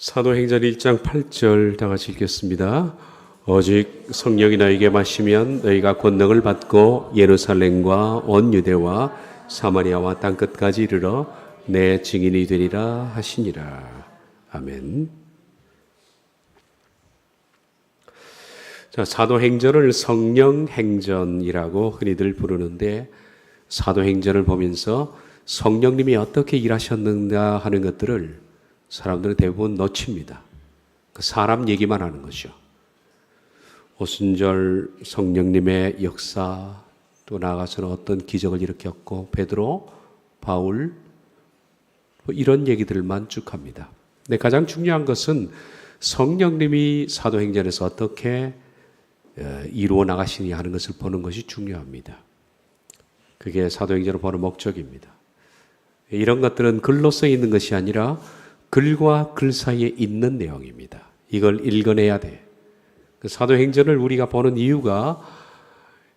사도행전 1장 8절 다 같이 읽겠습니다. 오직 성령이 너에게 마시면 너희가 권능을 받고 예루살렘과 온 유대와 사마리아와 땅끝까지 이르러 내 증인이 되리라 하시니라. 아멘. 자, 사도행전을 성령행전이라고 흔히들 부르는데, 사도행전을 보면서 성령님이 어떻게 일하셨는가 하는 것들을 사람들은 대부분 놓칩니다. 그 사람 얘기만 하는 거죠. 오순절 성령님의 역사, 또 나아가서는 어떤 기적을 일으켰고, 베드로, 바울, 이런 얘기들만 쭉 합니다. 근데 가장 중요한 것은 성령님이 사도행전에서 어떻게 이루어 나가시냐 하는 것을 보는 것이 중요합니다. 그게 사도행전을 보는 목적입니다. 이런 것들은 글로 써 있는 것이 아니라 글과 글 사이에 있는 내용입니다. 이걸 읽어내야 돼. 사도행전을 우리가 보는 이유가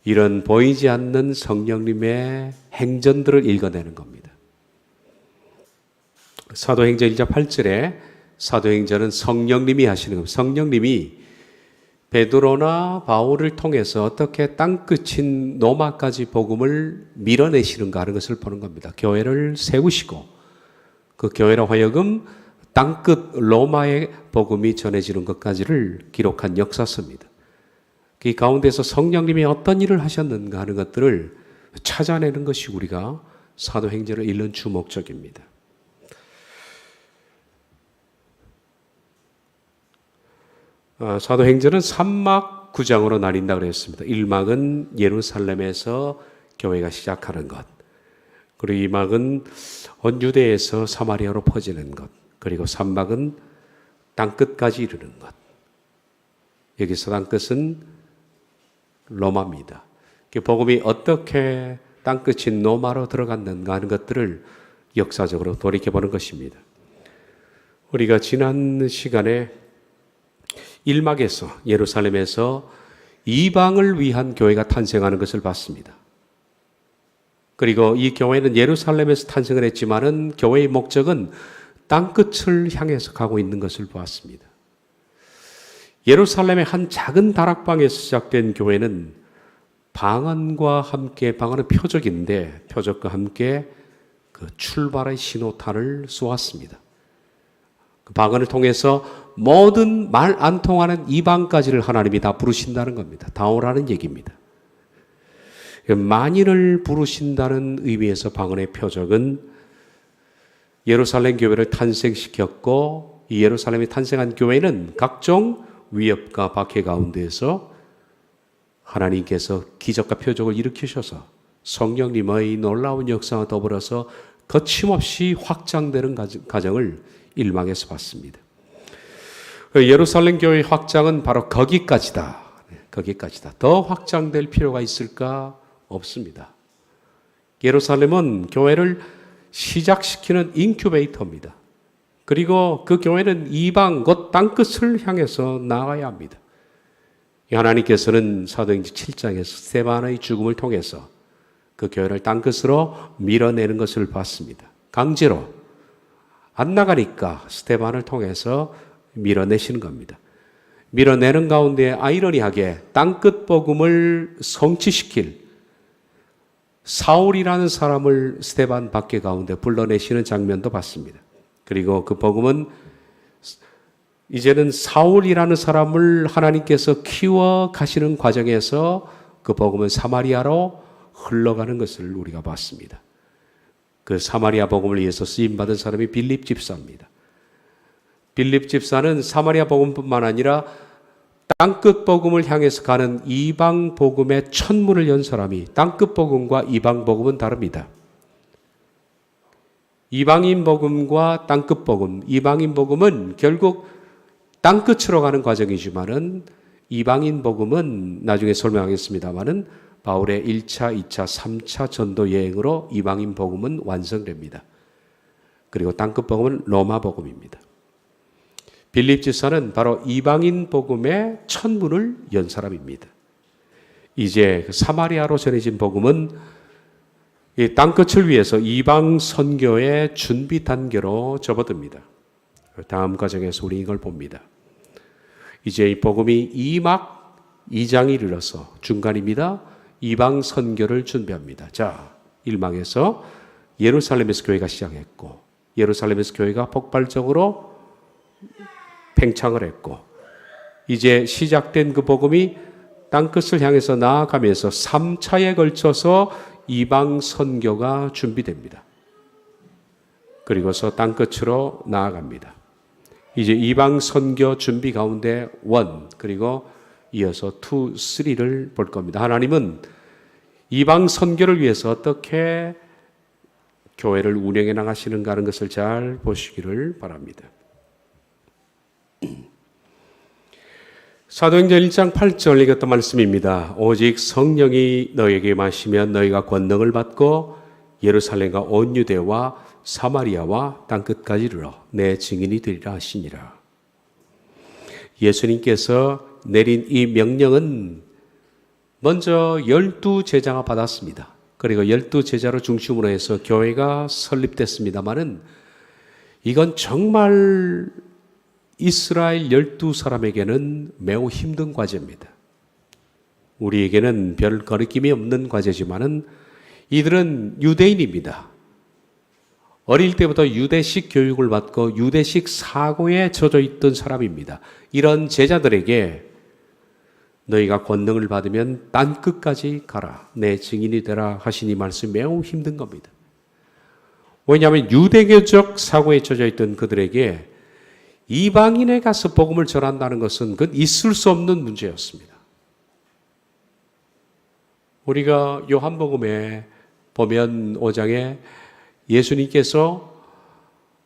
이런 보이지 않는 성령님의 행전들을 읽어내는 겁니다. 사도행전 1장 8절에 사도행전은 성령님이 하시는 겁니다. 성령님이 베드로나 바울을 통해서 어떻게 땅끝인 로마까지 복음을 밀어내시는가 하는 것을 보는 겁니다. 교회를 세우시고 그 교회로 하여금 땅끝 로마의 복음이 전해지는 것까지를 기록한 역사서입니다. 이 가운데서 성령님이 어떤 일을 하셨는가 하는 것들을 찾아내는 것이 우리가 사도행전을 읽는 주 목적입니다. 사도행전은 3막 9장으로 나뉜다고 그랬습니다. 1막은 예루살렘에서 교회가 시작하는 것, 그리고 2막은 온 유대에서 사마리아로 퍼지는 것, 그리고 3막은 땅끝까지 이르는 것. 여기서 땅끝은 로마입니다. 복음이 어떻게 땅끝인 로마로 들어갔는가 하는 것들을 역사적으로 돌이켜보는 것입니다. 우리가 지난 시간에 1막에서 예루살렘에서 이방을 위한 교회가 탄생하는 것을 봤습니다. 그리고 이 교회는 예루살렘에서 탄생을 했지만은 교회의 목적은 땅끝을 향해서 가고 있는 것을 보았습니다. 예루살렘의 한 작은 다락방에서 시작된 교회는 방언과 함께, 방언은 표적인데 표적과 함께 그 출발의 신호탄을 쏘았습니다. 그 방언을 통해서 모든 말 안 통하는 이방까지를 하나님이 다 부르신다는 겁니다. 다 오라는 얘기입니다. 만인을 부르신다는 의미에서 방언의 표적은 예루살렘 교회를 탄생시켰고, 이 예루살렘이 탄생한 교회는 각종 위협과 박해 가운데에서 하나님께서 기적과 표적을 일으키셔서 성령님의 놀라운 역사와 더불어서 거침없이 확장되는 과정을 1막에서 봤습니다. 예루살렘 교회의 확장은 바로 거기까지다. 거기까지다. 더 확장될 필요가 있을까? 없습니다. 예루살렘은 교회를 시작시키는 인큐베이터입니다. 그리고 그 교회는 이방, 곧 땅끝을 향해서 나아가야 합니다. 하나님께서는 사도행전 7장에서 스데반의 죽음을 통해서 그 교회를 땅끝으로 밀어내는 것을 봤습니다. 강제로 안 나가니까 스데반을 통해서 밀어내시는 겁니다. 밀어내는 가운데 아이러니하게 땅끝 복음을 성취시킬 사울이라는 사람을 스데반 밖에 가운데 불러내시는 장면도 봤습니다. 그리고 그 복음은 이제는 사울이라는 사람을 하나님께서 키워 가시는 과정에서 그 복음은 사마리아로 흘러가는 것을 우리가 봤습니다. 그 사마리아 복음을 위해서 쓰임받은 사람이 빌립 집사입니다. 빌립 집사는 사마리아 복음뿐만 아니라 땅끝 복음을 향해서 가는 이방 복음의 천문을 연 사람이, 땅끝 복음과 이방 복음은 다릅니다. 이방인 복음과 땅끝 복음, 이방인 복음은 결국 땅끝으로 가는 과정이지만은 이방인 복음은 나중에 설명하겠습니다만은 바울의 1차, 2차, 3차 전도 여행으로 이방인 복음은 완성됩니다. 그리고 땅끝 복음은 로마 복음입니다. 빌립 집사는 바로 이방인 복음의 천문을 연 사람입니다. 이제 사마리아로 전해진 복음은 이 땅끝을 위해서 이방 선교의 준비 단계로 접어듭니다. 다음 과정에서 우리 이걸 봅니다. 이제 이 복음이 2장이 이르러서 중간입니다. 이방 선교를 준비합니다. 자, 1망에서 예루살렘에서 교회가 시작했고 예루살렘에서 교회가 폭발적으로 팽창을 했고 이제 시작된 그 복음이 땅끝을 향해서 나아가면서 3차에 걸쳐서 이방 선교가 준비됩니다. 그리고서 땅끝으로 나아갑니다. 이제 이방 선교 준비 가운데 1 그리고 이어서 2, 3를 볼 겁니다. 하나님은 이방 선교를 위해서 어떻게 교회를 운영해 나가시는가 하는 것을 잘 보시기를 바랍니다. 사도행전 1장 8절 읽었던 말씀입니다. 오직 성령이 너에게 마시면 너희가 권능을 받고 예루살렘과 온 유대와 사마리아와 땅끝까지 이르러 내 증인이 되리라 하시니라. 예수님께서 내린 이 명령은 먼저 12제자가 받았습니다. 그리고 12제자를 중심으로 해서 교회가 설립됐습니다마는 이건 정말 이스라엘 12사람에게는 매우 힘든 과제입니다. 우리에게는 별 거리낌이 없는 과제지만은 이들은 유대인입니다. 어릴 때부터 유대식 교육을 받고 유대식 사고에 젖어 있던 사람입니다. 이런 제자들에게 너희가 권능을 받으면 땅끝까지 가라. 내 증인이 되라 하시니 말씀이 매우 힘든 겁니다. 왜냐하면 유대교적 사고에 젖어 있던 그들에게 이방인에 가서 복음을 전한다는 것은 그건 있을 수 없는 문제였습니다. 우리가 요한복음에 보면 5장에 예수님께서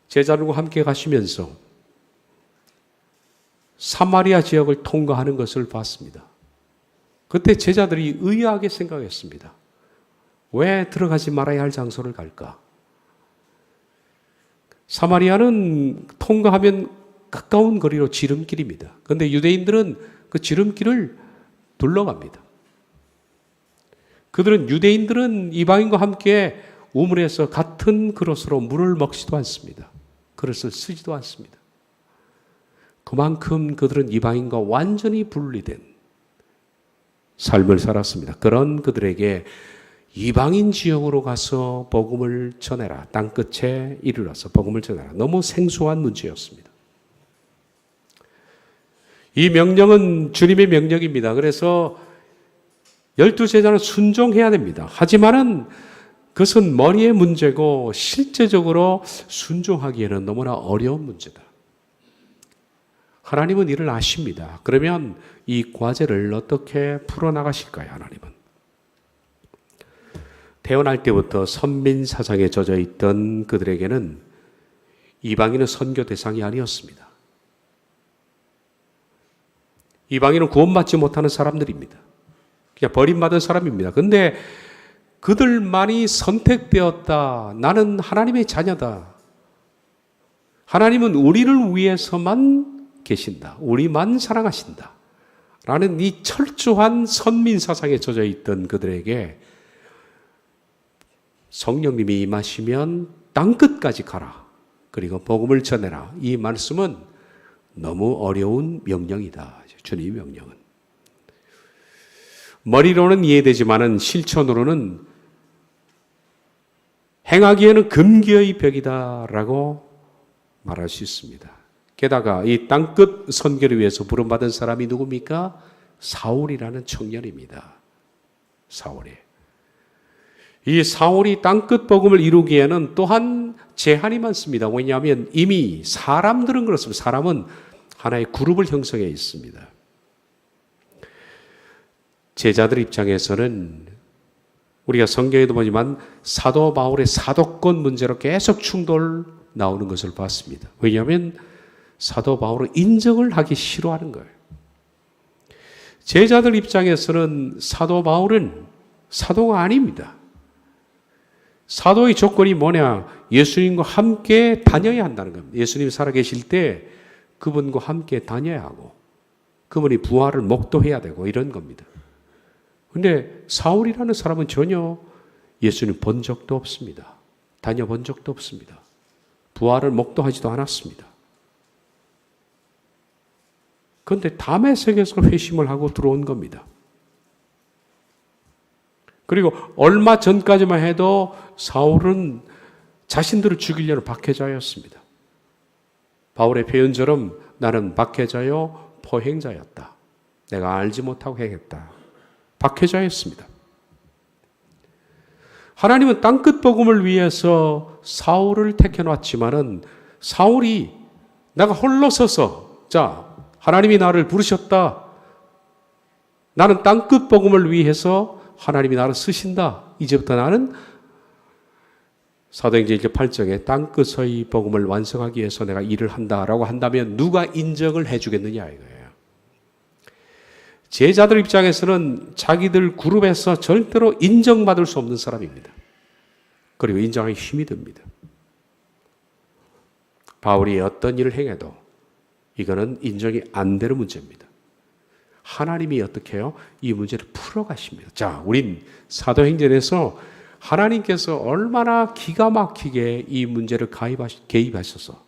제자들과 함께 가시면서 사마리아 지역을 통과하는 것을 봤습니다. 그때 제자들이 의아하게 생각했습니다. 왜 들어가지 말아야 할 장소를 갈까? 사마리아는 통과하면 가까운 거리로 지름길입니다. 그런데 유대인들은 그 지름길을 둘러갑니다. 유대인들은 이방인과 함께 우물에서 같은 그릇으로 물을 먹지도 않습니다. 그릇을 쓰지도 않습니다. 그만큼 그들은 이방인과 완전히 분리된 삶을 살았습니다. 그런 그들에게 이방인 지역으로 가서 복음을 전해라. 땅끝에 이르러서 복음을 전해라. 너무 생소한 문제였습니다. 이 명령은 주님의 명령입니다. 그래서 12제자는 순종해야 됩니다. 하지만은 그것은 머리의 문제고 실제적으로 순종하기에는 너무나 어려운 문제다. 하나님은 이를 아십니다. 그러면 이 과제를 어떻게 풀어나가실까요? 하나님은. 태어날 때부터 선민 사상에 젖어 있던 그들에게는 이방인은 선교 대상이 아니었습니다. 이방인은 구원받지 못하는 사람들입니다. 그냥 버림받은 사람입니다. 그런데 그들만이 선택되었다. 나는 하나님의 자녀다. 하나님은 우리를 위해서만 계신다. 우리만 사랑하신다. 라는 이 철저한 선민 사상에 젖어 있던 그들에게 성령님이 임하시면 땅끝까지 가라. 그리고 복음을 전해라. 이 말씀은 너무 어려운 명령이다. 주님의 명령은. 머리로는 이해되지만은 실천으로는 행하기에는 금기의 벽이다라고 말할 수 있습니다. 게다가 이 땅끝 선교를 위해서 부름받은 사람이 누굽니까? 사울이라는 청년입니다. 사울이. 이 사울이 땅끝 복음을 이루기에는 또한 제한이 많습니다. 왜냐하면 이미 사람들은 그렇습니다. 사람은 하나의 그룹을 형성해 있습니다. 제자들 입장에서는 우리가 성경에도 보지만 사도 바울의 사도권 문제로 계속 충돌 나오는 것을 봤습니다. 왜냐하면 사도 바울은 인정을 하기 싫어하는 거예요. 제자들 입장에서는 사도 바울은 사도가 아닙니다. 사도의 조건이 뭐냐? 예수님과 함께 다녀야 한다는 겁니다. 예수님이 살아계실 때 그분과 함께 다녀야 하고 그분이 부활을 목도해야 되고 이런 겁니다. 그런데 사울이라는 사람은 전혀 예수님 본 적도 없습니다. 다녀본 적도 없습니다. 부활을 목도하지도 않았습니다. 그런데 다메섹에서 회심을 하고 들어온 겁니다. 그리고 얼마 전까지만 해도 사울은 자신들을 죽이려는 박해자였습니다. 바울의 표현처럼 나는 박해자요 포행자였다. 내가 알지 못하고 행했다. 박해자였습니다. 하나님은 땅끝 복음을 위해서 사울을 택해놨지만은 사울이 내가 홀로 서서 자 하나님이 나를 부르셨다. 나는 땅끝 복음을 위해서 하나님이 나를 쓰신다. 이제부터 나는 사도행전 1장 8절에 땅끝의 복음을 완성하기 위해서 내가 일을 한다라고 한다면 누가 인정을 해주겠느냐 이거예요. 제자들 입장에서는 자기들 그룹에서 절대로 인정받을 수 없는 사람입니다. 그리고 인정하기 힘이 듭니다. 바울이 어떤 일을 행해도 이거는 인정이 안 되는 문제입니다. 하나님이 어떻게 해요? 이 문제를 풀어가십니다. 자, 우린 사도행전에서 하나님께서 얼마나 기가 막히게 이 문제를 개입하셔서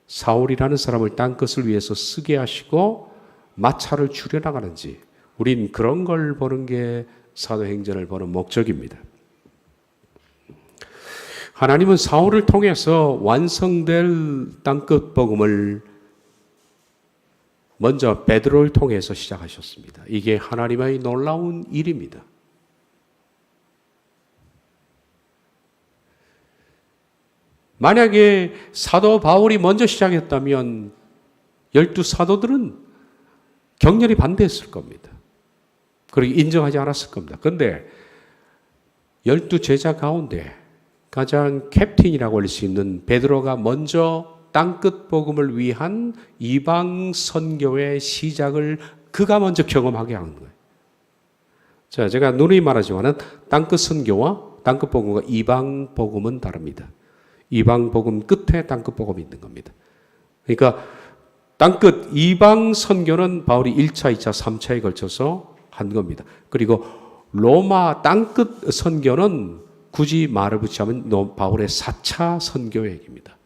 사울이라는 사람을 땅끝을 위해서 쓰게 하시고 마차를 줄여나가는지 우린 그런 걸 보는 게 사도행전을 보는 목적입니다. 하나님은 사울을 통해서 완성될 땅끝 복음을 먼저 베드로를 통해서 시작하셨습니다. 이게 하나님의 놀라운 일입니다. 만약에 사도 바울이 먼저 시작했다면 12사도들은 격렬히 반대했을 겁니다. 그리고 인정하지 않았을 겁니다. 그런데 12제자 가운데 가장 캡틴이라고 할 수 있는 베드로가 먼저 땅끝 복음을 위한 이방 선교의 시작을 그가 먼저 경험하게 하는 거예요. 자, 제가 누누이 말하지만은 땅끝 선교와 땅끝 복음과 이방 복음은 다릅니다. 이방 복음 끝에 땅끝 복음이 있는 겁니다. 그러니까 땅끝 이방 선교는 바울이 1차, 2차, 3차에 걸쳐서 한 겁니다. 그리고 로마 땅끝 선교는 굳이 말을 붙이자면 바울의 4차 선교 여행입니다.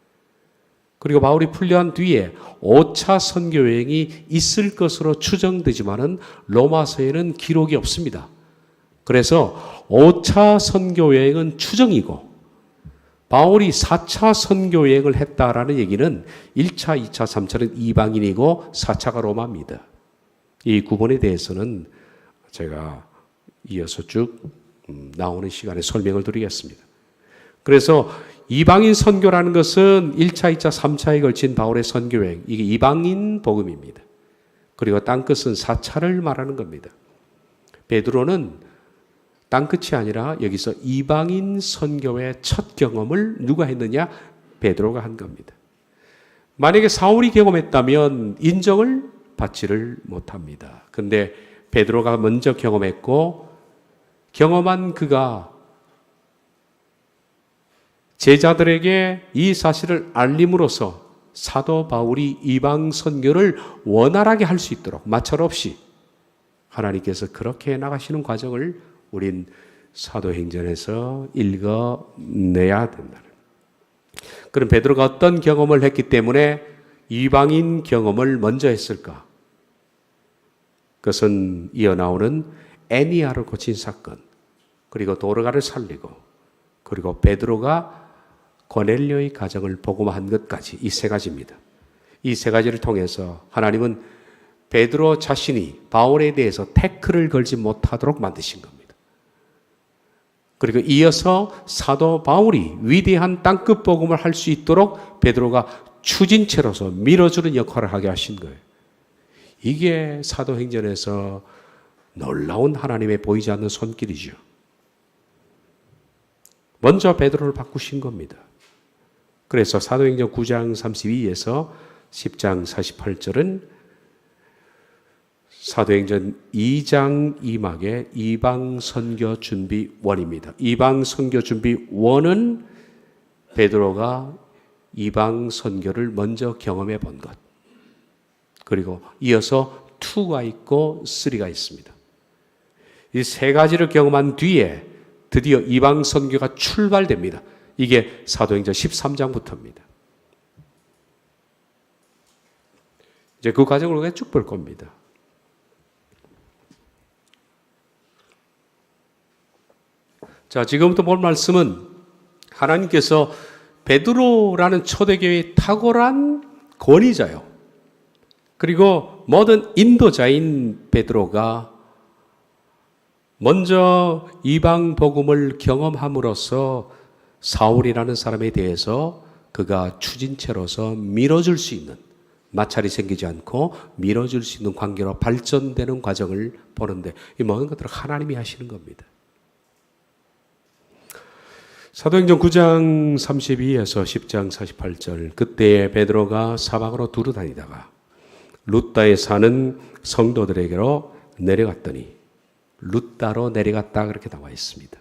그리고 바울이 풀려한 뒤에 5차 선교 여행이 있을 것으로 추정되지만은 로마서에는 기록이 없습니다. 그래서 5차 선교 여행은 추정이고 바울이 4차 선교 여행을 했다라는 얘기는 1차, 2차, 3차는 이방인이고 4차가 로마입니다. 이 구분에 대해서는 제가 이어서 쭉 나오는 시간에 설명을 드리겠습니다. 그래서 이방인 선교라는 것은 1차, 2차, 3차에 걸친 바울의 선교 여행, 이게 이방인 복음입니다. 그리고 땅끝은 4차를 말하는 겁니다. 베드로는 땅끝이 아니라 여기서 이방인 선교의 첫 경험을 누가 했느냐? 베드로가 한 겁니다. 만약에 사울이 경험했다면 인정을 받지를 못합니다. 그런데 베드로가 먼저 경험했고 경험한 그가 제자들에게 이 사실을 알림으로써 사도 바울이 이방 선교를 원활하게 할 수 있도록 마찰 없이 하나님께서 그렇게 나가시는 과정을 우린 사도행전에서 읽어내야 된다. 그럼 베드로가 어떤 경험을 했기 때문에 이방인 경험을 먼저 했을까? 그것은 이어나오는 애니아를 고친 사건, 그리고 도르가를 살리고, 그리고 베드로가 고넬료의 가정을 복음한 것까지 이 세 가지입니다. 이 세 가지를 통해서 하나님은 베드로 자신이 바울에 대해서 태클을 걸지 못하도록 만드신 겁니다. 그리고 이어서 사도 바울이 위대한 땅끝 복음을 할 수 있도록 베드로가 추진체로서 밀어주는 역할을 하게 하신 거예요. 이게 사도행전에서 놀라운 하나님의 보이지 않는 손길이죠. 먼저 베드로를 바꾸신 겁니다. 그래서 사도행전 9장 32에서 10장 48절은 사도행전 2장 2막의 이방 선교 준비 원입니다. 이방 선교 준비 원은 베드로가 이방 선교를 먼저 경험해 본 것. 그리고 이어서 2가 있고 3가 있습니다. 이 세 가지를 경험한 뒤에 드디어 이방 선교가 출발됩니다. 이게 사도행전 13장부터입니다. 이제 그 과정을 우리가 쭉 볼 겁니다. 자, 지금부터 볼 말씀은 하나님께서 베드로라는 초대교회의 탁월한 권위자요. 그리고 모든 인도자인 베드로가 먼저 이방 복음을 경험함으로써 사울이라는 사람에 대해서 그가 추진체로서 밀어줄 수 있는, 마찰이 생기지 않고 밀어줄 수 있는 관계로 발전되는 과정을 보는데 이 모든 것들을 하나님이 하시는 겁니다. 사도행전 9장 32에서 10장 48절, 그때에 베드로가 사방으로 두루 다니다가 룻다에 사는 성도들에게로 내려갔더니, 룻다로 내려갔다 그렇게 나와 있습니다.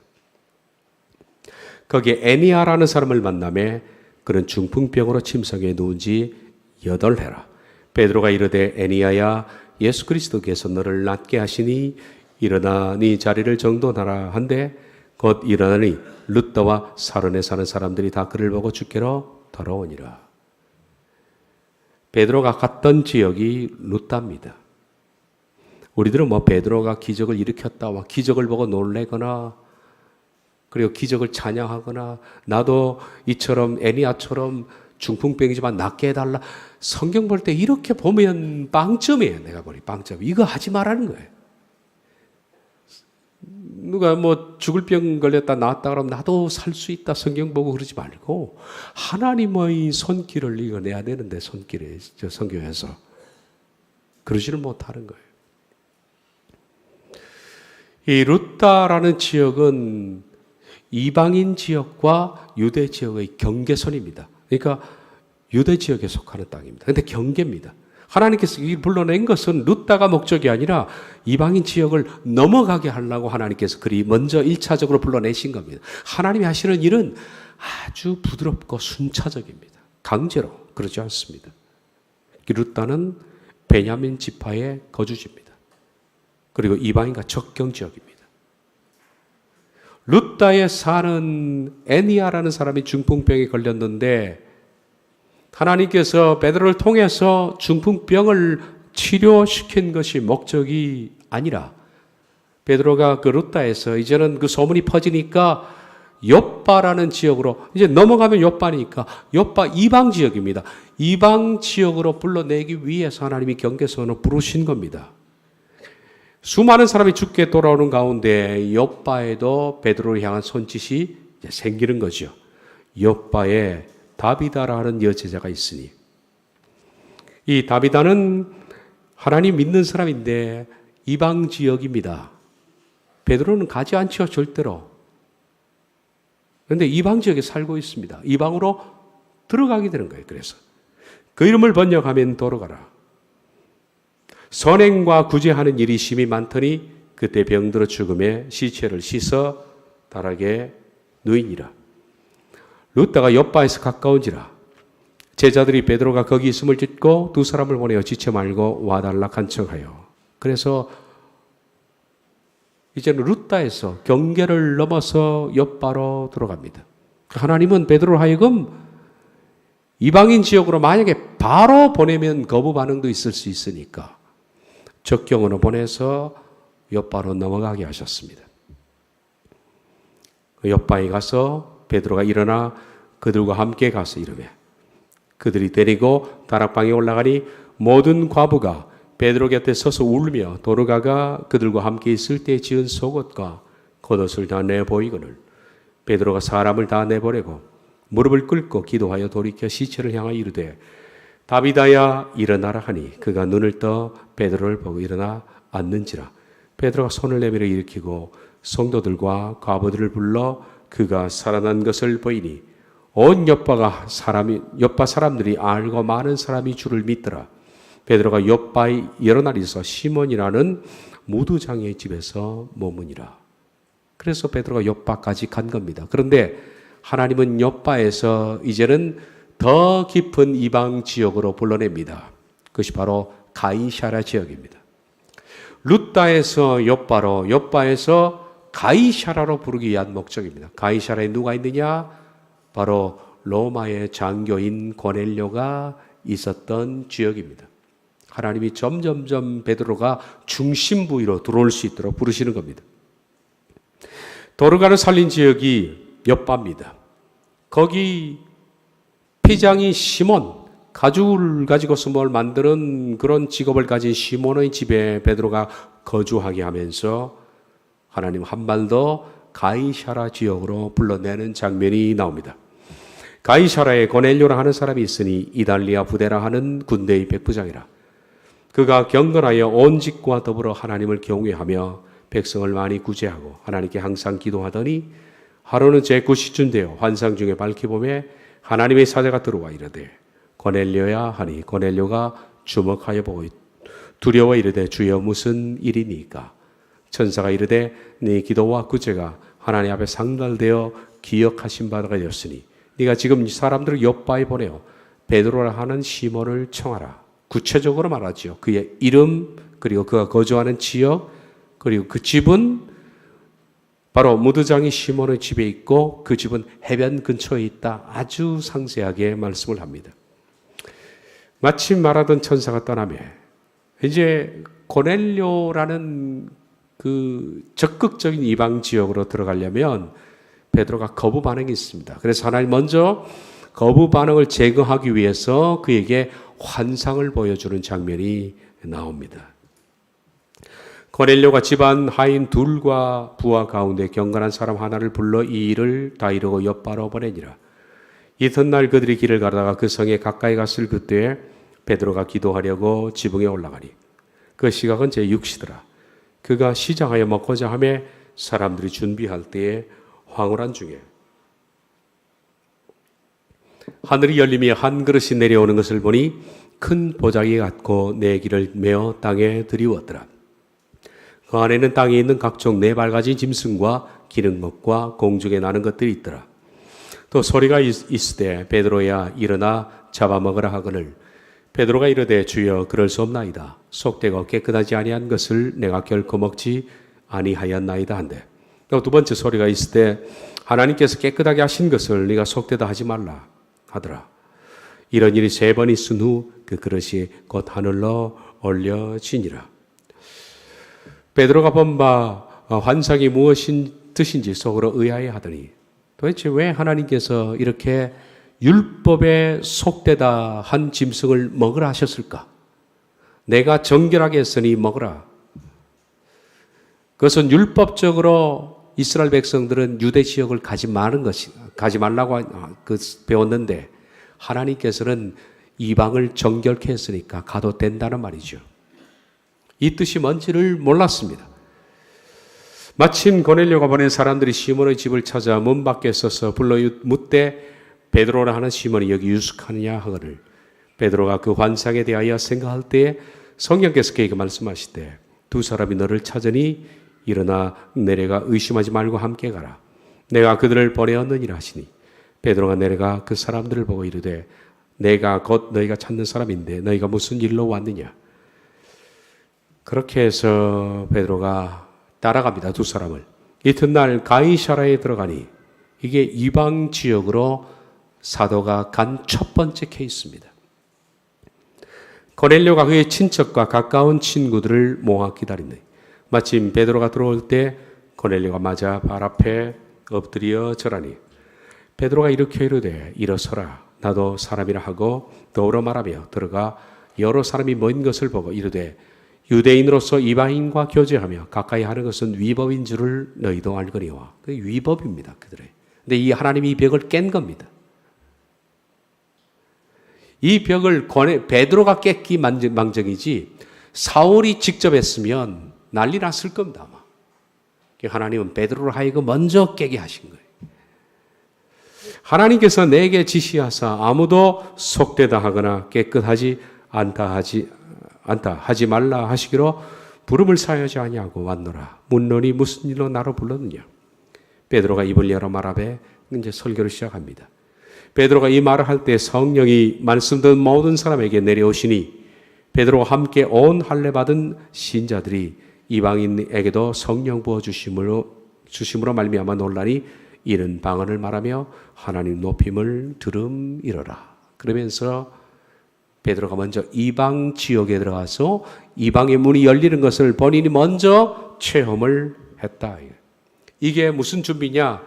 거기에 애니아라는 사람을 만나매 그는 중풍병으로 침상에 누운 지 8해라. 베드로가 이르되 애니아야, 예수 그리스도께서 너를 낫게 하시니 일어나 네 자리를 정돈하라 한데 곧 일어나니 룻다와 사론에 사는 사람들이 다 그를 보고 주께로 돌아오니라. 베드로가 갔던 지역이 룻다입니다. 우리들은 베드로가 기적을 일으켰다와 기적을 보고 놀래거나 그리고 기적을 찬양하거나 나도 이처럼 애니아처럼 중풍병이지만 낫게 해달라. 성경 볼 때 이렇게 보면 빵점이에요. 내가 보니 빵점. 이거 하지 말라는 거예요. 누가 죽을 병 걸렸다 나았다 그러면 나도 살 수 있다 성경 보고 그러지 말고 하나님의 손길을 읽어내야 되는데, 손길에 성경에서 그러지를 못하는 거예요. 이 룻다라는 지역은 이방인 지역과 유대 지역의 경계선입니다. 그러니까 유대 지역에 속하는 땅입니다. 그런데 경계입니다. 하나님께서 이 불러낸 것은 룻다가 목적이 아니라 이방인 지역을 넘어가게 하려고 하나님께서 그리 먼저 1차적으로 불러내신 겁니다. 하나님이 하시는 일은 아주 부드럽고 순차적입니다. 강제로 그러지 않습니다. 룻다는 베냐민 지파의 거주지입니다. 그리고 이방인과 접경 지역입니다. 룻다에 사는 애니아라는 사람이 중풍병에 걸렸는데 하나님께서 베드로를 통해서 중풍병을 치료시킨 것이 목적이 아니라 베드로가 그 룻다에서 이제는 그 소문이 퍼지니까 욥바라는 지역으로, 이제 넘어가면 욥바니까 욥바 이방 지역입니다. 이방 지역으로 불러내기 위해서 하나님이 경계선을 부르신 겁니다. 수많은 사람이 죽게 돌아오는 가운데 욥바에도 베드로를 향한 손짓이 생기는 거죠. 욥바에 다비다라는 여제자가 있으니, 이 다비다는 하나님 믿는 사람인데 이방 지역입니다. 베드로는 가지 않죠, 절대로. 그런데 이방 지역에 살고 있습니다. 이방으로 들어가게 되는 거예요. 그래서 그 이름을 번역하면 돌아가라. 선행과 구제하는 일이 심히 많더니 그때 병들어 죽음에 시체를 씻어 다락에 누이니라. 룻다가 욥바에서 가까운지라 제자들이 베드로가 거기 있음을 듣고 두 사람을 보내어 지체 말고 와달라 간청하여. 그래서 이제는 룻다에서 경계를 넘어서 욥바로 들어갑니다. 하나님은 베드로를 하여금 이방인 지역으로 만약에 바로 보내면 거부 반응도 있을 수 있으니까 적경으로 보내서 욥바로 넘어가게 하셨습니다. 욥바에 가서 베드로가 일어나 그들과 함께 가서 이르매 그들이 데리고 다락방에 올라가니 모든 과부가 베드로 곁에 서서 울며 도르가가 그들과 함께 있을 때 지은 속옷과 겉옷을 다 내보이거늘 베드로가 사람을 다 내보내고 무릎을 꿇고 기도하여 돌이켜 시체를 향하여 이르되 다비다야 일어나라 하니 그가 눈을 떠 베드로를 보고 일어나 앉는지라. 베드로가 손을 내밀어 일으키고 성도들과 과부들을 불러 그가 살아난 것을 보이니 온 욥바 사람들이 알고 많은 사람이 주를 믿더라. 베드로가 욥바의 여러 날이 있어 시몬이라는 무두장의 집에서 머무니라. 그래서 베드로가 욥바까지 간 겁니다. 그런데 하나님은 욥바에서 이제는 더 깊은 이방 지역으로 불러냅니다. 그것이 바로 가이사랴 지역입니다. 룻다에서 욥바로, 욥바에서 가이사랴로 부르기 위한 목적입니다. 가이사랴에 누가 있느냐? 바로 로마의 장교인 고넬료가 있었던 지역입니다. 하나님이 점점점 베드로가 중심 부위로 들어올 수 있도록 부르시는 겁니다. 도르가를 살린 지역이 엿바입니다. 거기 피장이 시몬, 가죽을 가지고서 뭘 만드는 그런 직업을 가진 시몬의 집에 베드로가 거주하게 하면서 하나님 한 발 더 가이사라 지역으로 불러내는 장면이 나옵니다. 가이사라에 고넬료라 하는 사람이 있으니 이달리아 부대라 하는 군대의 백부장이라. 그가 경건하여 온 직과 더불어 하나님을 경외하며 백성을 많이 구제하고 하나님께 항상 기도하더니 하루는 제9시쯤 되어 환상 중에 밝히 보매 하나님의 사자가 들어와 이르되 고넬료야 하니 고넬료가 주목하여 보고 두려워 이르되 주여 무슨 일이니까? 천사가 이르되 네 기도와 구제가 하나님 앞에 상달되어 기억하신 바가 되었으니 네가 지금 사람들을 욥바에 보내어 베드로라 하는 시몬을 청하라. 구체적으로 말하지요. 그의 이름 그리고 그가 거주하는 지역 그리고 그 집은 바로 무드장이 시몬의 집에 있고 그 집은 해변 근처에 있다. 아주 상세하게 말씀을 합니다. 마침 말하던 천사가 떠나며 이제 고넬료라는 그 적극적인 이방 지역으로 들어가려면 베드로가 거부 반응이 있습니다. 그래서 하나님 먼저 거부 반응을 제거하기 위해서 그에게 환상을 보여주는 장면이 나옵니다. 고넬료가 집안 하인 둘과 부하 가운데 경건한 사람 하나를 불러 이 일을 다 이루고 엿바로 보내니라. 이튿날 그들이 길을 가다가 그 성에 가까이 갔을 그때에 베드로가 기도하려고 지붕에 올라가니 그 시각은 제6시더라. 그가 시장하여 먹고자 하며 사람들이 준비할 때에 황홀한 중에 하늘이 열리며 한 그릇이 내려오는 것을 보니 큰 보자기 같고 네 길을 메어 땅에 들이웠더라. 그 안에는 땅에 있는 각종 네 발가지 짐승과 기는 것과 공중에 나는 것들이 있더라. 또 소리가 있으되 베드로야 일어나 잡아먹으라 하거늘 베드로가 이르되 주여 그럴 수 없나이다. 속되고 깨끗하지 아니한 것을 내가 결코 먹지 아니하였나이다 한데 또 두 번째 소리가 있으되 하나님께서 깨끗하게 하신 것을 네가 속되다 하지 말라 하더라. 이런 일이 3번 있은 후 그 그릇이 곧 하늘로 올려지니라. 베드로가 본 바 환상이 무엇인 뜻인지 속으로 의아해하더니 도대체 왜 하나님께서 이렇게 율법에 속되다 한 짐승을 먹으라 하셨을까? 내가 정결하게 했으니 먹으라. 그것은 율법적으로 이스라엘 백성들은 유대 지역을 가지 말라고 배웠는데 하나님께서는 이방을 정결케 했으니까 가도 된다는 말이죠. 이 뜻이 뭔지를 몰랐습니다. 마침 고넬료가 보낸 사람들이 시몬의 집을 찾아 문 밖에 서서 불러 묻되 베드로라 하는 시몬이 여기 유숙하느냐 하거늘 베드로가 그 환상에 대하여 생각할 때에 성령께서 그에게 말씀하시되 두 사람이 너를 찾으니 일어나 내려가 의심하지 말고 함께 가라. 내가 그들을 보내었느니라 하시니 베드로가 내려가 그 사람들을 보고 이르되 내가 곧 너희가 찾는 사람인데 너희가 무슨 일로 왔느냐. 그렇게 해서 베드로가 따라갑니다. 두 사람을. 이튿날 가이사라에 들어가니 이게 이방 지역으로 사도가 간 첫 번째 케이스입니다. 고넬료가 그의 친척과 가까운 친구들을 모아 기다리네. 마침 베드로가 들어올 때 고넬료가 맞아 발 앞에 엎드려 절하니 베드로가 일으켜 이르되 일어서라. 나도 사람이라 하고 더불어 말하며 들어가 여러 사람이 모인 것을 보고 이르되 유대인으로서 이방인과 교제하며 가까이 하는 것은 위법인 줄을 너희도 알거니와. 그 위법입니다. 그들의. 근데 이 하나님이 이 벽을 깬 겁니다. 이 벽을 베드로가 깼기 망정이지 사울이 직접 했으면 난리 났을 겁니다. 아마. 하나님은 베드로를 하여금 먼저 깨게 하신 거예요. 하나님께서 내게 지시하사 아무도 속되다 하거나 깨끗하지 않다 하지 말라 하시기로 부름을 사여지 아니하고 왔노라. 묻노니 무슨 일로 나로 불렀느냐. 베드로가 입을 열어 말하되 이제 설교를 시작합니다. 베드로가 이 말을 할 때 성령이 말씀 듣는 모든 사람에게 내려오시니 베드로와 함께 온 할례 받은 신자들이 이방인에게도 성령 부어 주심으로 말미암아 놀라니 이는 방언을 말하며 하나님 높임을 들음이러라. 그러면서 베드로가 먼저 이방 지역에 들어가서 이방의 문이 열리는 것을 본인이 먼저 체험을 했다. 이게 무슨 준비냐?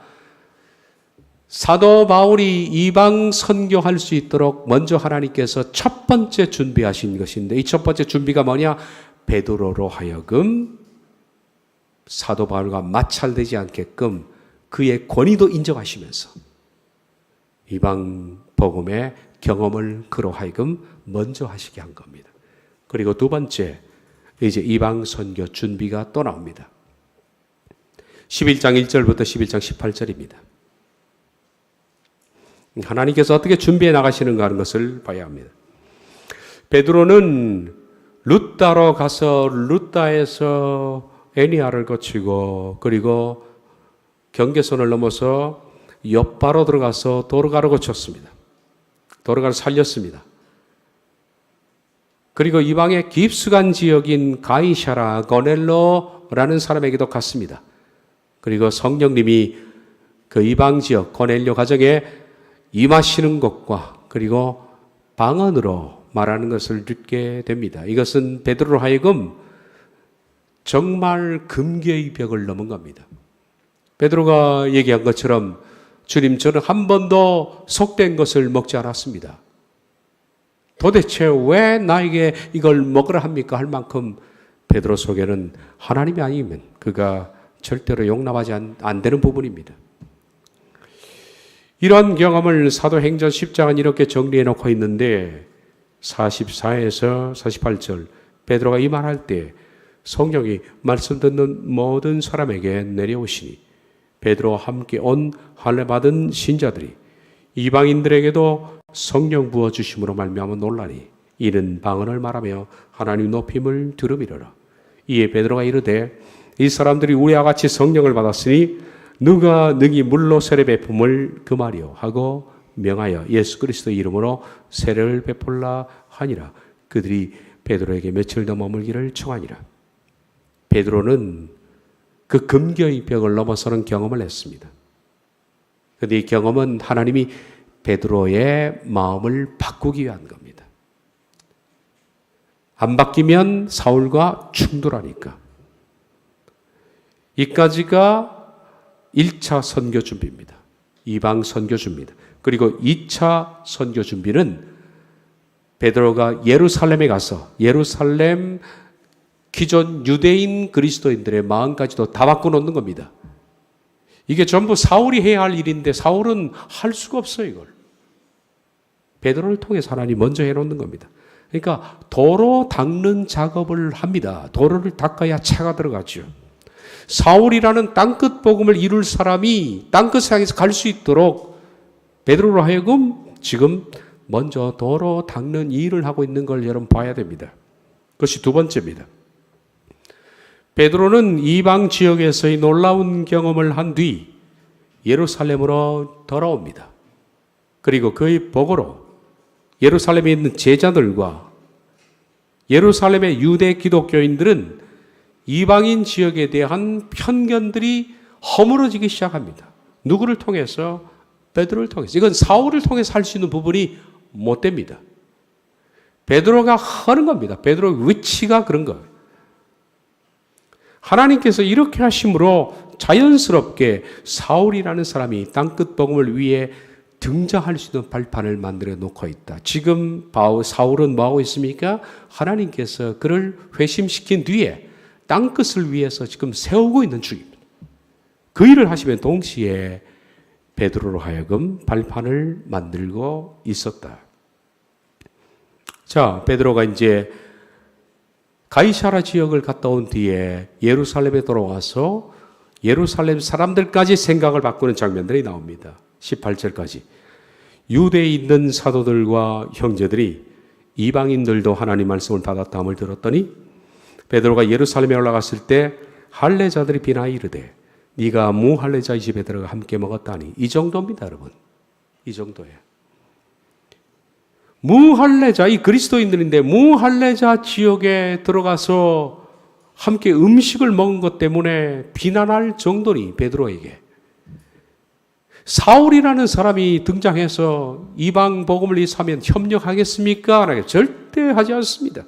사도 바울이 이방 선교할 수 있도록 먼저 하나님께서 첫 번째 준비하신 것인데, 이 첫 번째 준비가 뭐냐? 베드로로 하여금 사도 바울과 마찰되지 않게끔 그의 권위도 인정하시면서 이방 복음의 경험을 그로 하여금 먼저 하시게 한 겁니다. 그리고 두 번째, 이제 이방 선교 준비가 또 나옵니다. 11장 1절부터 11장 18절입니다. 하나님께서 어떻게 준비해 나가시는가 하는 것을 봐야 합니다. 베드로는 룻다로 가서 룻다에서 에니아를 거치고, 그리고 경계선을 넘어서 욥바로 들어가서 도르가를 거쳤습니다. 도르가를 살렸습니다. 그리고 이방의 깊숙한 지역인 가이샤라 고넬로라는 사람에게도 갔습니다. 그리고 성령님이 그 이방 지역 고넬료 가정에 임하시는 것과 그리고 방언으로 말하는 것을 듣게 됩니다. 이것은 베드로로 하여금 정말 금계의 벽을 넘은 겁니다. 베드로가 얘기한 것처럼, 주님, 저는 한 번도 속된 것을 먹지 않았습니다. 도대체 왜 나에게 이걸 먹으라 합니까? 할 만큼 베드로 속에는 하나님이 아니면 그가 절대로 용납하지 안 되는 부분입니다. 이런 경험을 사도행전 10장은 이렇게 정리해 놓고 있는데, 44에서 48절 베드로가 이 말할 때 성령이 말씀 듣는 모든 사람에게 내려오시니 베드로와 함께 온 할례 받은 신자들이 이방인들에게도 성령 부어주심으로 말미암아 놀라니 이는 방언을 말하며 하나님 높임을 들음이로라. 이에 베드로가 이르되 이 사람들이 우리와 같이 성령을 받았으니 누가 능히 물로 세례 베품을 금하리요 하고 명하여 예수 그리스도의 이름으로 세례를 베풀라 하니라. 그들이 베드로에게 며칠 더 머물기를 청하니라. 베드로는 그 금교의 벽을 넘어서는 경험을 했습니다. 그런데 이 경험은 하나님이 베드로의 마음을 바꾸기 위한 겁니다. 안 바뀌면 사울과 충돌하니까. 이까지가 1차 선교 준비입니다. 이방 선교 준비입니다. 그리고 2차 선교 준비는 베드로가 예루살렘에 가서 예루살렘 기존 유대인 그리스도인들의 마음까지도 다 바꿔놓는 겁니다. 이게 전부 사울이 해야 할 일인데 사울은 할 수가 없어요, 이걸. 베드로를 통해서 하나님이 먼저 해놓는 겁니다. 그러니까 도로 닦는 작업을 합니다. 도로를 닦아야 차가 들어가죠. 사울이라는 땅끝 복음을 이룰 사람이 땅끝 향해서 갈 수 있도록 베드로로 하여금 지금 먼저 도로 닦는 일을 하고 있는 걸 여러분 봐야 됩니다. 그것이 두 번째입니다. 베드로는 이방 지역에서의 놀라운 경험을 한 뒤 예루살렘으로 돌아옵니다. 그리고 그의 보고로 예루살렘에 있는 제자들과 예루살렘의 유대 기독교인들은 이방인 지역에 대한 편견들이 허물어지기 시작합니다. 누구를 통해서? 베드로를 통해서. 이건 사울을 통해서 할 수 있는 부분이 못 됩니다. 베드로가 하는 겁니다. 베드로의 위치가 그런 거예요. 하나님께서 이렇게 하심으로 자연스럽게 사울이라는 사람이 땅끝 복음을 위해 등장할 수 있는 발판을 만들어 놓고 있다. 지금 사울은 뭐하고 있습니까? 하나님께서 그를 회심시킨 뒤에 땅끝을 위해서 지금 세우고 있는 중입니다. 그 일을 하시면 동시에 베드로로 하여금 발판을 만들고 있었다. 자, 베드로가 이제 가이사라 지역을 갔다 온 뒤에 예루살렘에 돌아와서 예루살렘 사람들까지 생각을 바꾸는 장면들이 나옵니다. 18절까지. 유대에 있는 사도들과 형제들이 이방인들도 하나님 말씀을 받았다함을 들었더니 베드로가 예루살렘에 올라갔을 때 할례자들이 비나이 이르되 네가 무할례자의 집에 들어가 함께 먹었다니. 이 정도입니다, 여러분. 이 정도예요. 무할례자, 이 그리스도인들인데 무할례자 지역에 들어가서 함께 음식을 먹은 것 때문에 비난할 정도니 베드로에게. 사울이라는 사람이 등장해서 이방 복음을 이사하면 협력하겠습니까? 절대 하지 않습니다.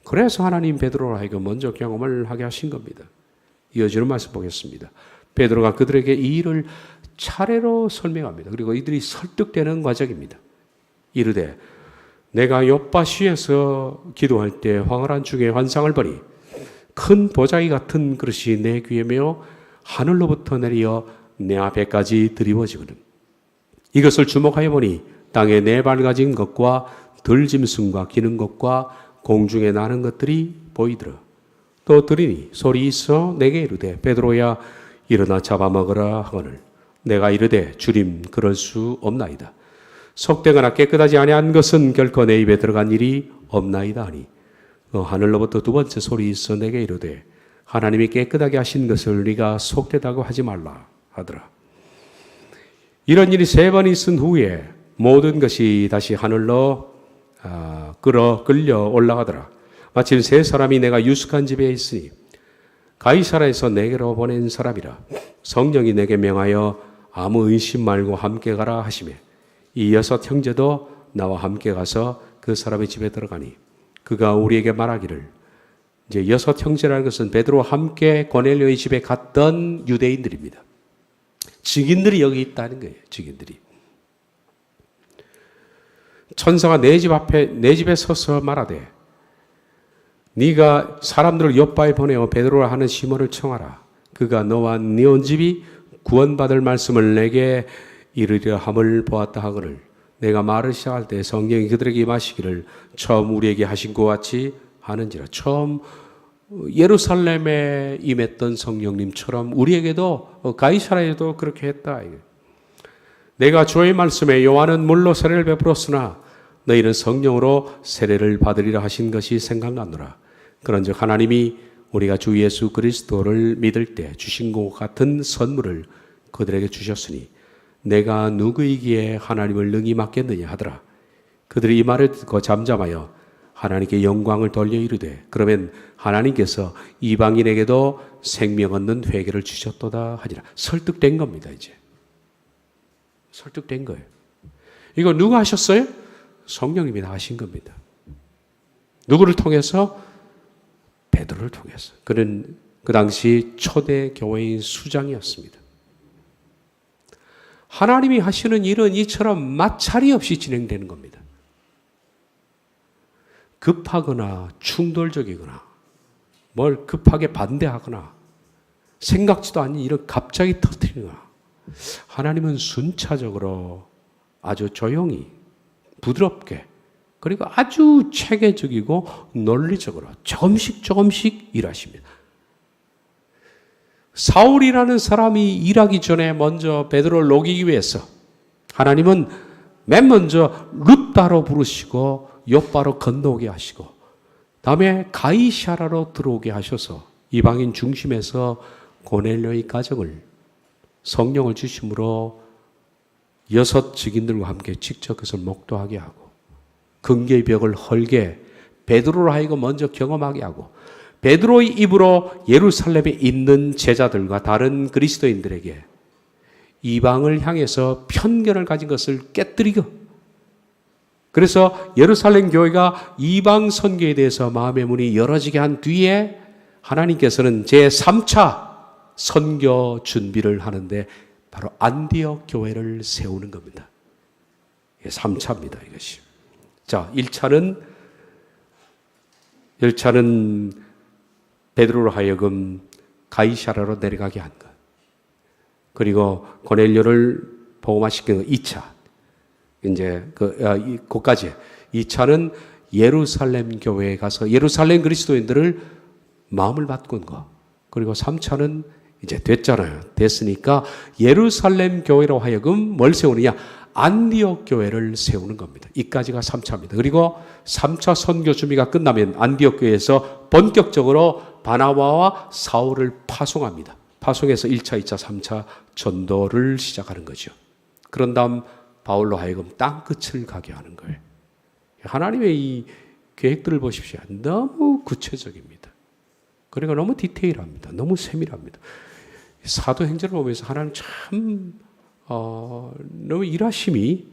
그래서 하나님 베드로로 하여금 먼저 경험을 하게 하신 겁니다. 이어지는 말씀 보겠습니다. 베드로가 그들에게 이 일을 차례로 설명합니다. 그리고 이들이 설득되는 과정입니다. 이르되 내가 욥바시에서 기도할 때 황홀한 중에 환상을 보니 큰 보자기 같은 그릇이 내 귀에 메어 하늘로부터 내려 내 앞에까지 드리워지거든. 이것을 주목하여 보니 땅에 네 발 가진 것과 들짐승과 기는 것과 공중에 나는 것들이 보이더라. 또 들으니 소리 있어 내게 이르되 베드로야 일어나 잡아먹으라 하거늘 내가 이르되 주님 그럴 수 없나이다. 속되거나 깨끗하지 아니한 것은 결코 내 입에 들어간 일이 없나이다 하니 하늘로부터 두 번째 소리 있어 내게 이르되 하나님이 깨끗하게 하신 것을 네가 속되다고 하지 말라 하더라. 이런 일이 세 번 있은 후에 모든 것이 다시 하늘로 끌려 올라가더라. 마침 세 사람이 내가 유숙한 집에 있으니 가이사라에서 내게로 보낸 사람이라. 성령이 내게 명하여 아무 의심 말고 함께 가라 하시매 이 여섯 형제도 나와 함께 가서 그 사람의 집에 들어가니 그가 우리에게 말하기를, 이제 여섯 형제라는 것은 베드로와 함께 고넬료의 집에 갔던 유대인들입니다. 증인들이 여기 있다는 거예요. 증인들이. 천사가 내 집에 서서 말하되 네가 사람들을 욥바에 보내어 베드로라 하는 시몬을 청하라. 그가 너와 네 온 집이 구원받을 말씀을 내게 이르려 함을 보았다 하거늘 내가 말을 시작할 때 성령이 그들에게 임하시기를 처음 우리에게 하신 것 같이 하는지라. 처음 예루살렘에 임했던 성령님처럼 우리에게도 가이사라에도 그렇게 했다. 내가 주의 말씀에 요한은 물로 세례를 베풀었으나 너희는 성령으로 세례를 받으리라 하신 것이 생각나노라. 그런즉 하나님이 우리가 주 예수 그리스도를 믿을 때 주신 것 같은 선물을 그들에게 주셨으니 내가 누구이기에 하나님을 능히 맡겠느냐 하더라. 그들이 이 말을 듣고 잠잠하여 하나님께 영광을 돌려 이르되 그러면 하나님께서 이방인에게도 생명 얻는 회개를 주셨도다 하니라. 설득된 겁니다. 이제 설득된 거예요. 이거 누가 하셨어요? 성령님이 다 하신 겁니다. 누구를 통해서? 베드로를 통해서. 그는 그 당시 초대 교회인 수장이었습니다. 하나님이 하시는 일은 이처럼 마찰이 없이 진행되는 겁니다. 급하거나 충돌적이거나 뭘 급하게 반대하거나 생각지도 않은 일을 갑자기 터뜨리거나 하나님은 순차적으로 아주 조용히 부드럽게 그리고 아주 체계적이고 논리적으로 조금씩 일하십니다. 사울이라는 사람이 일하기 전에 먼저 베드로를 녹이기 위해서 하나님은 맨 먼저 룻다로 부르시고 욥바로 건너오게 하시고 다음에 가이사라로 들어오게 하셔서 이방인 중심에서 고넬료의 가정을 성령을 주심으로 여섯 증인들과 함께 직접 그것을 목도하게 하고 금계의 벽을 헐게 베드로로 하여금 먼저 경험하게 하고 베드로의 입으로 예루살렘에 있는 제자들과 다른 그리스도인들에게 이방을 향해서 편견을 가진 것을 깨뜨리고 그래서 예루살렘 교회가 이방 선교에 대해서 마음의 문이 열어지게 한 뒤에 하나님께서는 제3차 선교 준비를 하는데 바로 안디옥 교회를 세우는 겁니다. 3차입니다. 이것이. 자, 1차는 베드로로 하여금 가이사라로 내려가게 한 것. 그리고 고넬료를 복음화시킨 것. 2차. 이제 그까지. 2차는 예루살렘 교회에 가서 예루살렘 그리스도인들을 마음을 바꾼 것. 그리고 3차는 이제 됐잖아요. 됐으니까 예루살렘 교회로 하여금 뭘 세우느냐? 안디옥 교회를 세우는 겁니다. 이까지가 3차입니다. 그리고 3차 선교 준비가 끝나면 안디옥 교회에서 본격적으로 바나바와 사울을 파송합니다. 파송해서 1차, 2차, 3차 전도를 시작하는 거죠. 그런 다음 바울로 하여금 땅끝을 가게 하는 거예요. 하나님의 이 계획들을 보십시오. 너무 구체적입니다. 그리고 너무 디테일합니다. 너무 세밀합니다. 사도행전을 보면서 하나님 참 너무 일하심이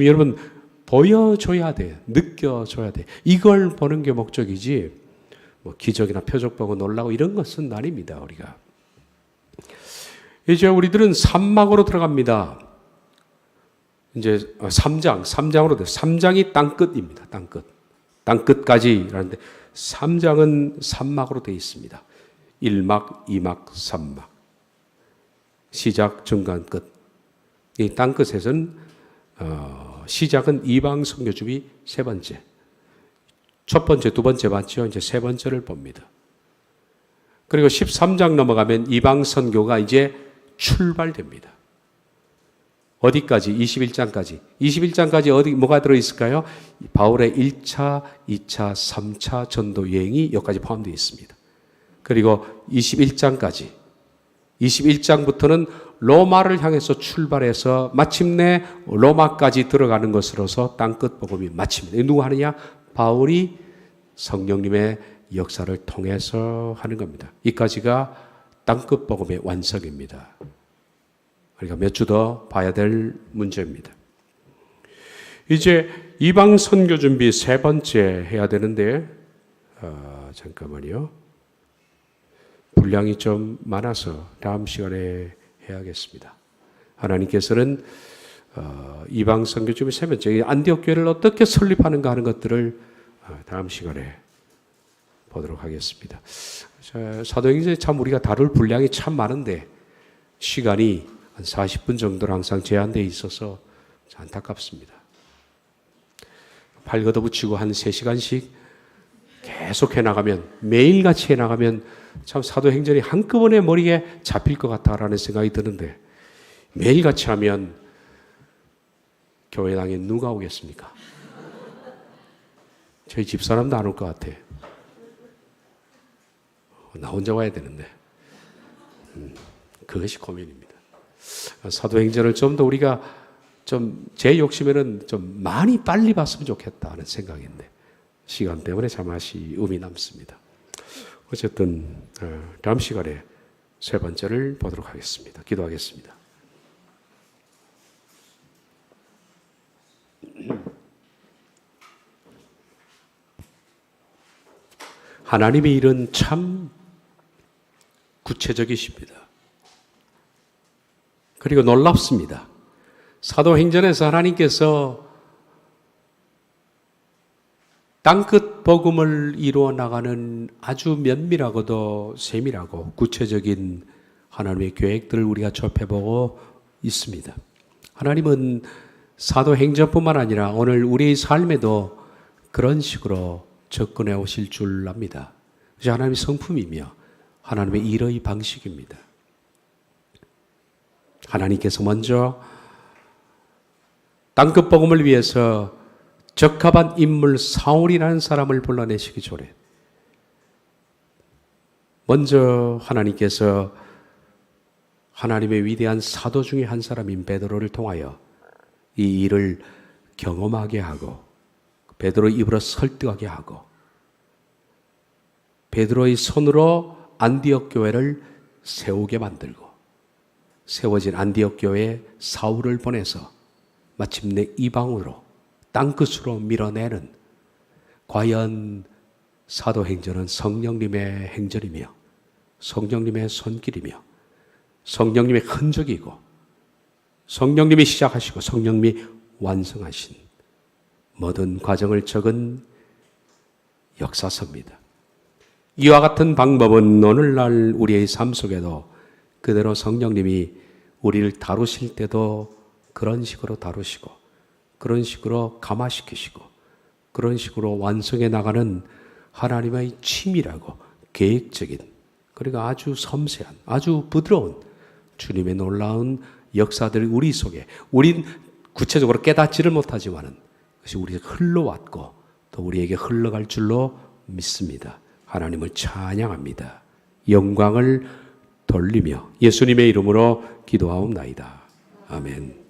여러분 보여줘야 돼, 느껴줘야 돼. 이걸 보는 게 목적이지 뭐 기적이나 표적 보고 놀라고 이런 것은 아닙니다. 우리가 이제 우리들은 산막으로 들어갑니다. 이제 3장으로 돼. 3장이 땅끝입니다. 땅끝까지라는데 3장은 산막으로 되어 있습니다. 1막, 2막, 3막. 시작, 중간, 끝. 이 땅끝에서는 시작은 이방 선교주비 세 번째. 첫 번째, 두 번째 봤죠? 이제 세 번째를 봅니다. 그리고 13장 넘어가면 이방 선교가 이제 출발됩니다. 어디까지? 21장까지. 21장까지 어디 뭐가 들어 있을까요? 바울의 1차, 2차, 3차 전도 여행이 여기까지 포함되어 있습니다. 그리고 21장까지. 21장부터는 로마를 향해서 출발해서 마침내 로마까지 들어가는 것으로서 땅끝 복음이 마칩니다. 누가 하느냐? 바울이 성령님의 역사를 통해서 하는 겁니다. 이까지가 땅끝 복음의 완성입니다. 그러니까 몇 주 더 봐야 될 문제입니다. 이제 이방 선교 준비 세 번째 해야 되는데 잠깐만요. 분량이 좀 많아서 다음 시간에 해야겠습니다. 하나님께서는 이방 선교 준비 세 번째 안디옥 교회를 어떻게 설립하는가 하는 것들을 다음 시간에 보도록 하겠습니다. 사도행전에 참 우리가 다룰 분량이 참 많은데 시간이 한 40분 정도로 항상 제한되어 있어서 안타깝습니다. 팔 걷어붙이고 한 3시간씩 계속 해나가면 매일같이 해나가면 참 사도행전이 한꺼번에 머리에 잡힐 것 같다라는 생각이 드는데 매일같이 하면 교회당에 누가 오겠습니까? 저희 집사람도 안 올 것 같아. 나 혼자 와야 되는데 그것이 고민입니다. 사도행전을 좀 더 우리가 좀 제 욕심에는 좀 많이 빨리 봤으면 좋겠다 하는 생각인데 시간 때문에 참 아쉬움이 남습니다. 어쨌든 다음 시간에 세 번째를 보도록 하겠습니다. 기도하겠습니다. 하나님의 일은 참 구체적이십니다. 그리고 놀랍습니다. 사도행전에서 하나님께서 땅끝 복음을 이루어 나가는 아주 면밀하고도 세밀하고 구체적인 하나님의 계획들을 우리가 접해보고 있습니다. 하나님은 사도행전뿐만 아니라 오늘 우리의 삶에도 그런 식으로 접근해 오실 줄 압니다. 그것이 하나님의 성품이며 하나님의 일의 방식입니다. 하나님께서 먼저 땅끝 복음을 위해서 적합한 인물 사울이라는 사람을 불러내시기 전에 먼저 하나님께서 하나님의 위대한 사도 중에 한 사람인 베드로를 통하여 이 일을 경험하게 하고 베드로의 입으로 설득하게 하고 베드로의 손으로 안디옥 교회를 세우게 만들고 세워진 안디옥 교회에 사울을 보내서 마침내 이방으로 땅끝으로 밀어내는 과연 사도행전은 성령님의 행전이며 성령님의 손길이며 성령님의 흔적이고 성령님이 시작하시고 성령님이 완성하신 모든 과정을 적은 역사서입니다. 이와 같은 방법은 오늘날 우리의 삶 속에도 그대로 성령님이 우리를 다루실 때도 그런 식으로 다루시고 그런 식으로 감화시키시고 그런 식으로 완성해 나가는 하나님의 치밀하고 계획적인 그리고 아주 섬세한 아주 부드러운 주님의 놀라운 역사들이 우리 속에 우린 구체적으로 깨닫지를 못하지만은 그것이 우리에게 흘러왔고 또 우리에게 흘러갈 줄로 믿습니다. 하나님을 찬양합니다. 영광을 돌리며 예수님의 이름으로 기도하옵나이다. 아멘.